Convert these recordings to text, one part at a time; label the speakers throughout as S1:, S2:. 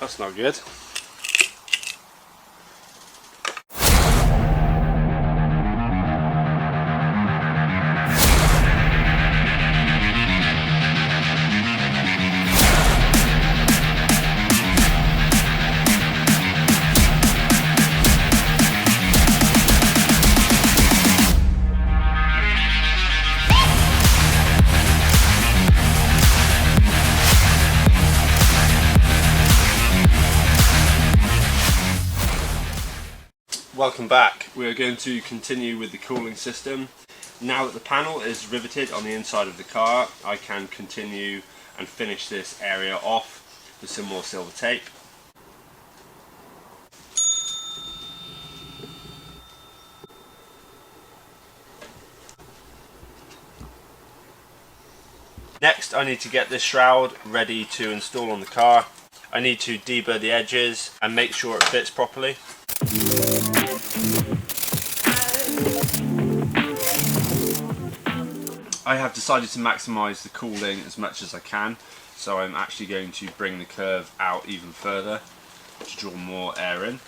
S1: That's not good. Welcome back. We are going to continue with the cooling system. Now that the panel is riveted on the inside of the car, I can continue and finish this area off with some more silver tape. Next, I need to get this shroud ready to install on the car. I need to deburr the edges and make sure it fits properly. I have decided to maximise the cooling as much as I can, so I'm actually going to bring the curve out even further to draw more air in.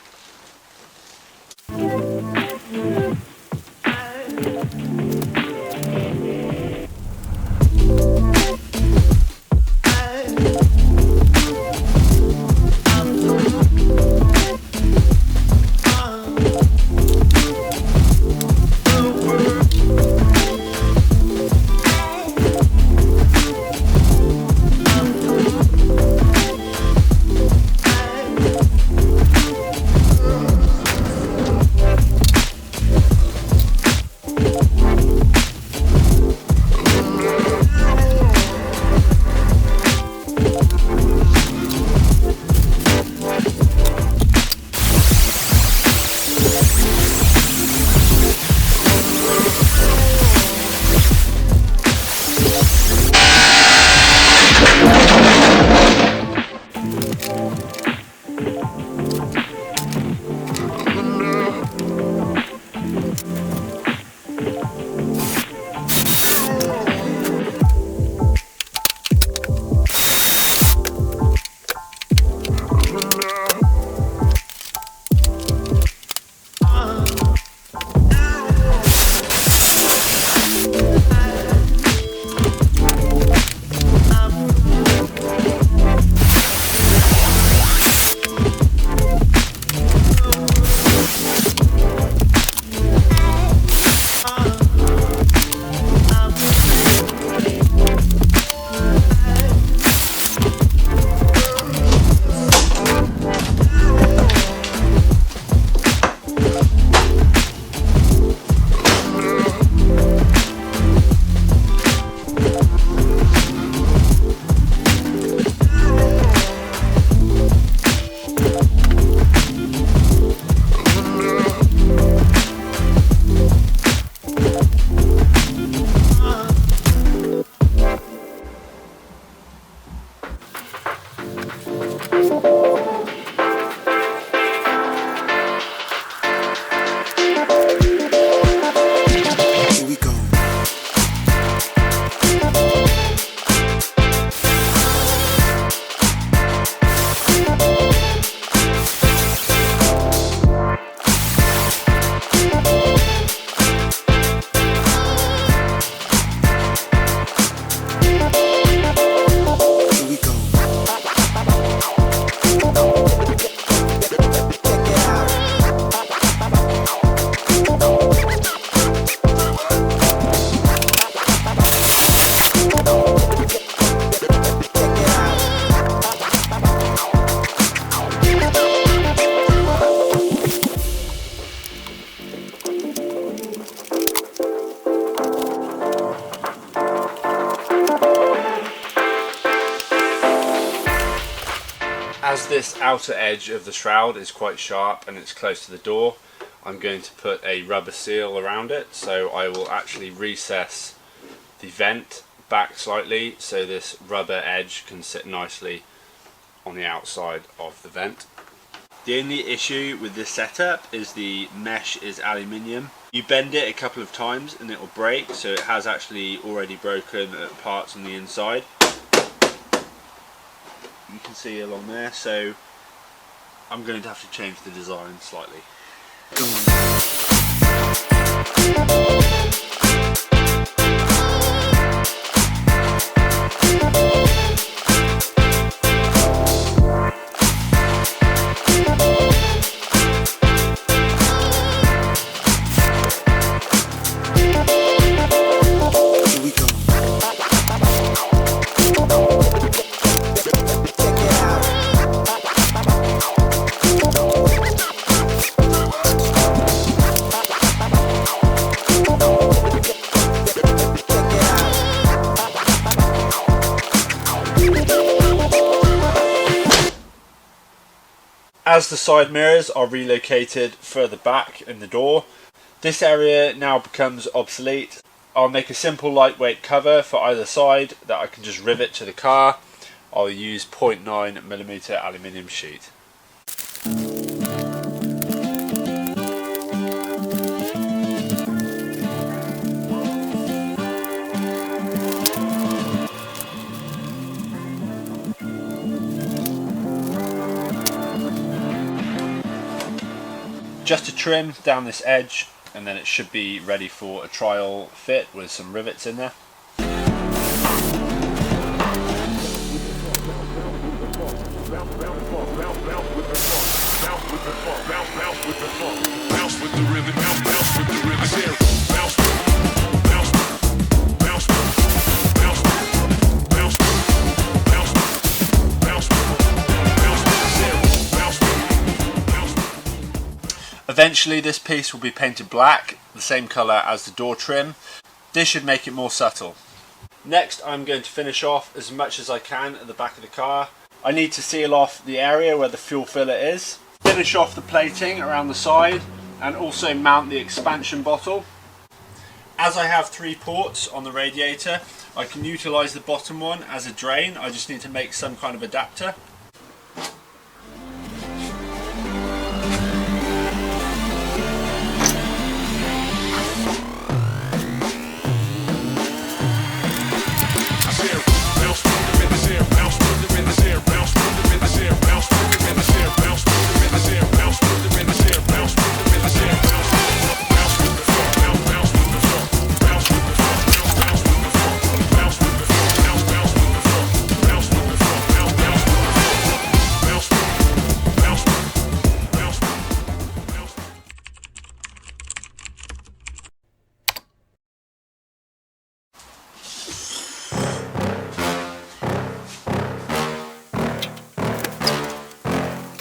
S1: As this outer edge of the shroud is quite sharp and it's close to the door, I'm going to put a rubber seal around it, so I will actually recess the vent back slightly so this rubber edge can sit nicely on the outside of the vent. The only issue with this setup is the mesh is aluminium. You bend it a couple of times and it will break, so it has actually already broken at parts on the inside. You can see along there, so I'm going to have to change the design slightly. As the side mirrors are relocated further back in the door, this area now becomes obsolete. I'll make a simple lightweight cover for either side that I can just rivet to the car. I'll use 0.9mm aluminium sheet. Just a trim down this edge, and then it should be ready for a trial fit with some rivets in there. Eventually this piece will be painted black, the same colour as the door trim. This should make it more subtle. Next I'm going to finish off as much as I can at the back of the car. I need to seal off the area where the fuel filler is, finish off the plating around the side, and also mount the expansion bottle. As I have 3 ports on the radiator, I can utilise the bottom one as a drain. I just need to make some kind of adapter.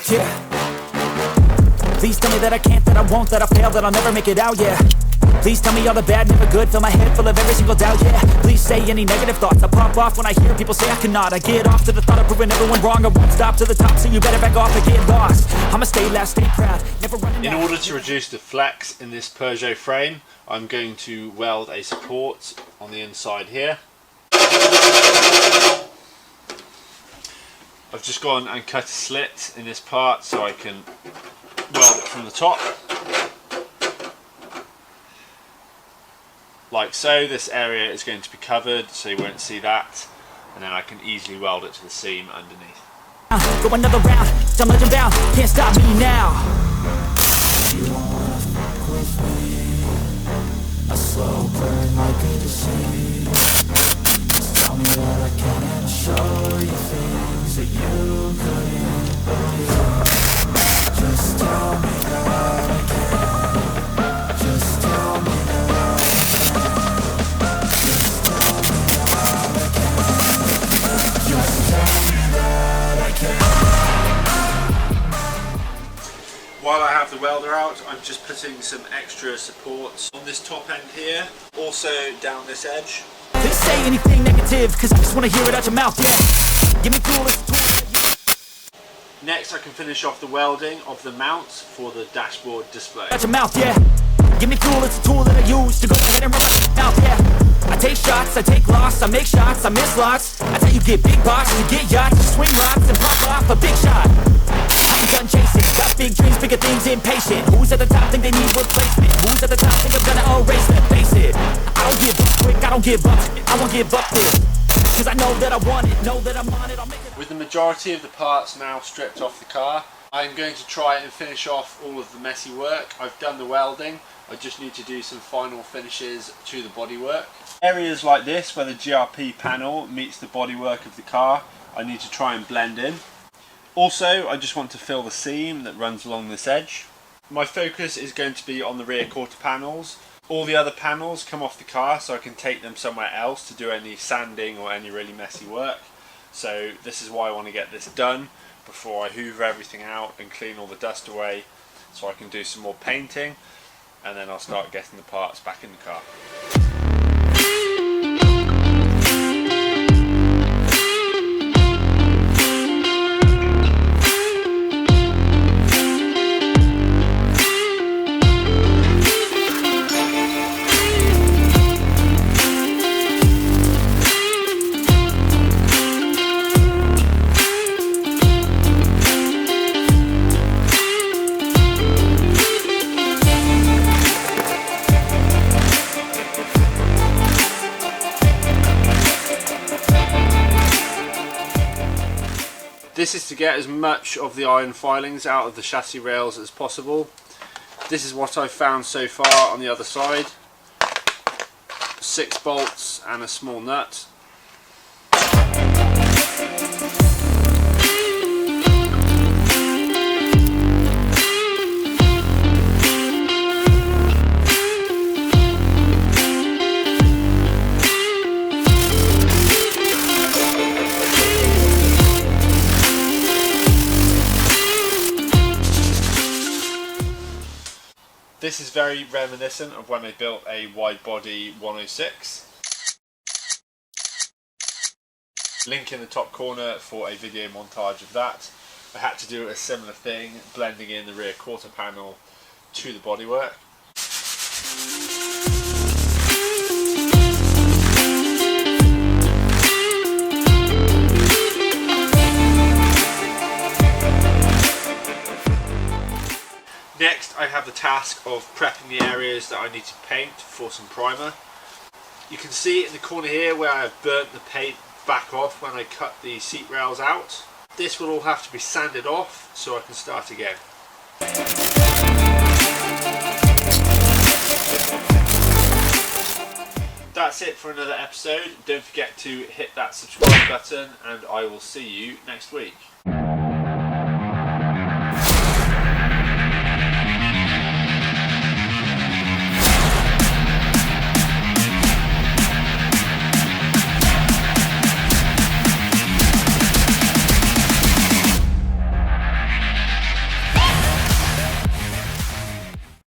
S2: Yeah. Please tell me that I can't, that I won't, that I fail, that I'll never make it out, yeah. Please tell me all the bad, never good, fill my head full of every single doubt, yeah. Please say any negative thoughts, I pop off when I hear people say I cannot. I get off to the thought of proving everyone wrong, I won't stop to the top, so you better back off and get lost. I'ma stay loud, stay proud, never running out.
S1: In order to reduce the flex in this Peugeot frame, I'm going to weld a support on the inside here. I've just gone and cut a slit in this part so I can weld it from the top. Like so. This area is going to be covered so you won't see that, and then I can easily weld it to the seam underneath.
S2: Go another round, I'm legend bound, can't stop me now.
S3: You wanna fuck with me? A slow burn like a disease. Just tell me that I can and I'll show you things that you couldn't believe. Just tell me that I can. Just tell me that I can. Just tell me that I can.
S1: While I have the welder out, I'm just putting some extra supports on this top end here, also down this edge.
S2: Please say anything negative, cause I just wanna hear it out your mouth, yeah. Give me fuel,
S1: Next I can finish off the welding of the mounts for the dashboard display.
S2: out your mouth, yeah. Give me fuel, it's a tool that I use to go ahead and run my mouth, yeah. I take shots, I take loss, I make shots, I miss lots. That's how you get big boxes, you get yachts, you swing rocks and pop off a big shot. I'm done chasing, got big dreams, bigger things, impatient. Who's at the top think they need replacement? Who's at the top think I'm gonna erase them? Face it, I don't give up quick, I don't give up, I won't give up this. Cause I know that I want it, know that I'm on it, I'll make it.
S1: With the majority of the parts now stripped off the car, I'm going to try and finish off all of the messy work. I've done the welding, I just need to do some final finishes to the bodywork. Areas like this where the GRP panel meets the bodywork of the car, I need to try and blend in. Also, I just want to fill the seam that runs along this edge. My focus is going to be on the rear quarter panels. All the other panels come off the car, so I can take them somewhere else to do any sanding or any really messy work. So this is why I want to get this done before I hoover everything out and clean all the dust away, so I can do some more painting, and then I'll start getting the parts back in the car. This is to get as much of the iron filings out of the chassis rails as possible. This is what I've found so far on the other side. 6 bolts and a small nut. This is very reminiscent of when I built a wide body 106. Link in the top corner for a video montage of that. I had to do a similar thing, blending in the rear quarter panel to the bodywork. Next, I have the task of prepping the areas that I need to paint for some primer. You can see in the corner here where I have burnt the paint back off when I cut the seat rails out. This will all have to be sanded off so I can start again. That's it for another episode. Don't forget to hit that subscribe button, and I will see you next week.